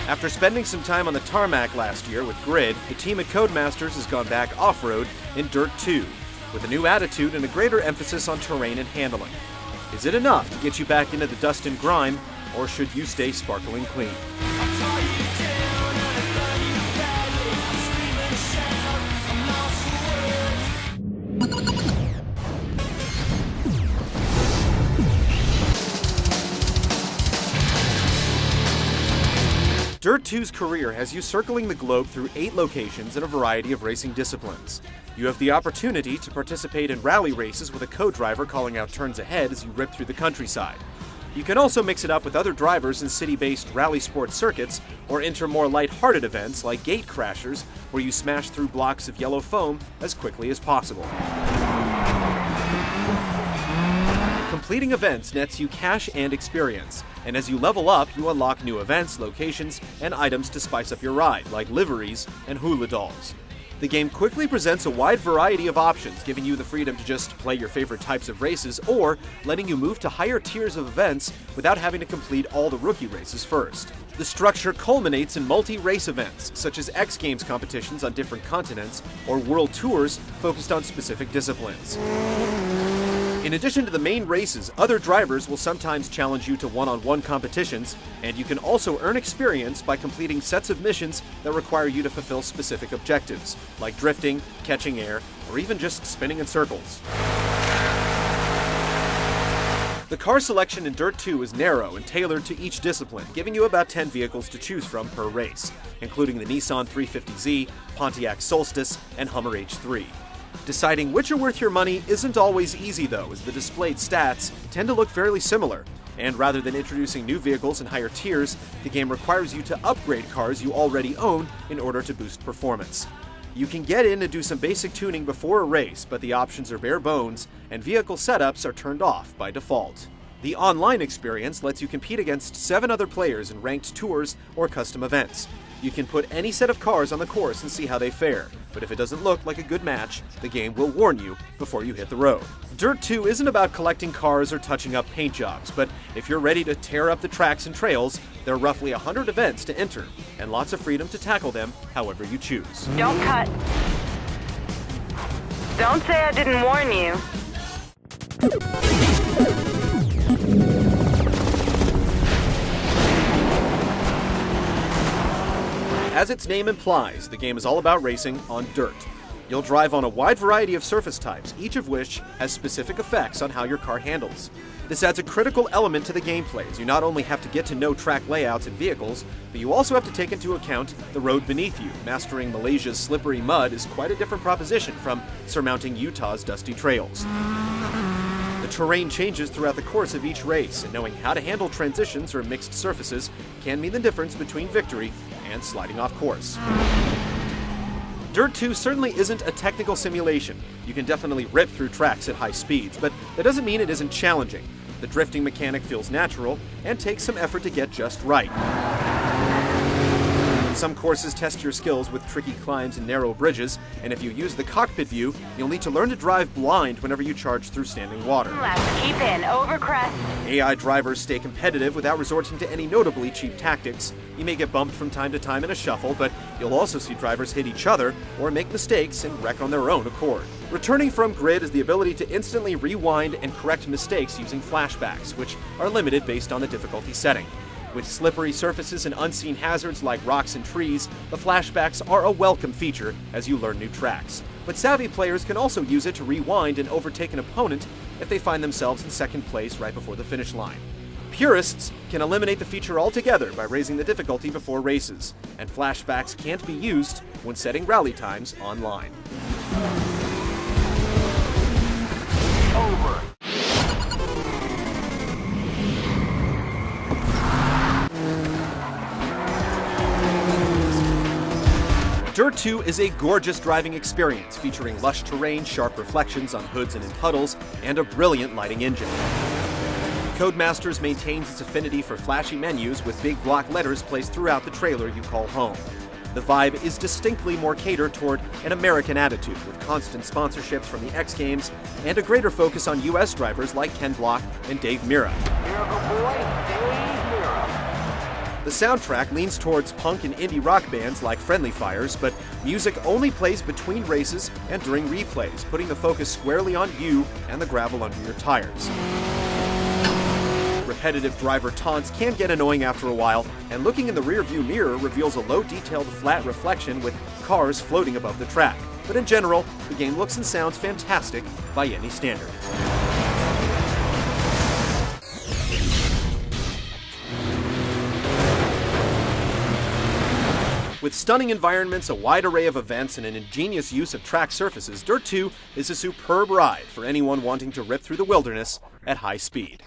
After spending some time on the tarmac last year with Grid, the team at Codemasters has gone back off-road in Dirt 2, with a new attitude and a greater emphasis on terrain and handling. Is it enough to get you back into the dust and grime, or should you stay sparkling clean? Dirt 2's career has you circling the globe through 8 locations in a variety of racing disciplines. You have the opportunity to participate in rally races with a co-driver calling out turns ahead as you rip through the countryside. You can also mix it up with other drivers in city-based rally sports circuits, or enter more light-hearted events like gate crashers, where you smash through blocks of yellow foam as quickly as possible. Completing events nets you cash and experience, and as you level up, you unlock new events, locations, and items to spice up your ride, like liveries and hula dolls. The game quickly presents a wide variety of options, giving you the freedom to just play your favorite types of races, or letting you move to higher tiers of events without having to complete all the rookie races first. The structure culminates in multi-race events, such as X Games competitions on different continents, or world tours focused on specific disciplines. In addition to the main races, other drivers will sometimes challenge you to one-on-one competitions, and you can also earn experience by completing sets of missions that require you to fulfill specific objectives, like drifting, catching air, or even just spinning in circles. The car selection in Dirt 2 is narrow and tailored to each discipline, giving you about 10 vehicles to choose from per race, including the Nissan 350Z, Pontiac Solstice, and Hummer H3. Deciding which are worth your money isn't always easy though, as the displayed stats tend to look fairly similar, and rather than introducing new vehicles in higher tiers, the game requires you to upgrade cars you already own in order to boost performance. You can get in and do some basic tuning before a race, but the options are bare bones, and vehicle setups are turned off by default. The online experience lets you compete against 7 other players in ranked tours or custom events. You can put any set of cars on the course and see how they fare, but if it doesn't look like a good match, the game will warn you before you hit the road. Dirt 2 isn't about collecting cars or touching up paint jobs, but if you're ready to tear up the tracks and trails, there are roughly 100 events to enter, and lots of freedom to tackle them however you choose. Don't cut. Don't say I didn't warn you. As its name implies, the game is all about racing on dirt. You'll drive on a wide variety of surface types, each of which has specific effects on how your car handles. This adds a critical element to the gameplay, as you not only have to get to know track layouts and vehicles, but you also have to take into account the road beneath you. Mastering Malaysia's slippery mud is quite a different proposition from surmounting Utah's dusty trails. The terrain changes throughout the course of each race, and knowing how to handle transitions or mixed surfaces can mean the difference between victory and sliding off course. Dirt 2 certainly isn't a technical simulation. You can definitely rip through tracks at high speeds, but that doesn't mean it isn't challenging. The drifting mechanic feels natural and takes some effort to get just right. Some courses test your skills with tricky climbs and narrow bridges, and if you use the cockpit view, you'll need to learn to drive blind whenever you charge through standing water. Let's keep in, over crest. AI drivers stay competitive without resorting to any notably cheap tactics. You may get bumped from time to time in a shuffle, but you'll also see drivers hit each other or make mistakes and wreck on their own accord. Returning from Grid is the ability to instantly rewind and correct mistakes using flashbacks, which are limited based on the difficulty setting. With slippery surfaces and unseen hazards like rocks and trees, the flashbacks are a welcome feature as you learn new tracks. But savvy players can also use it to rewind and overtake an opponent if they find themselves in second place right before the finish line. Purists can eliminate the feature altogether by raising the difficulty before races, and flashbacks can't be used when setting rally times online. Over. Dirt 2 is a gorgeous driving experience featuring lush terrain, sharp reflections on hoods and in puddles, and a brilliant lighting engine. Codemasters maintains its affinity for flashy menus with big block letters placed throughout the trailer you call home. The vibe is distinctly more catered toward an American attitude, with constant sponsorships from the X Games and a greater focus on US drivers like Ken Block and Dave Mirra. Miracle Boy, Dave Mirra. The The soundtrack leans towards punk and indie rock bands like Friendly Fires, but music only plays between races and during replays, putting the focus squarely on you and the gravel under your tires. Repetitive driver taunts can get annoying after a while, and looking in the rearview mirror reveals a low-detailed flat reflection with cars floating above the track. But in general, the game looks and sounds fantastic by any standard. With stunning environments, a wide array of events, and an ingenious use of track surfaces, Dirt 2 is a superb ride for anyone wanting to rip through the wilderness at high speed.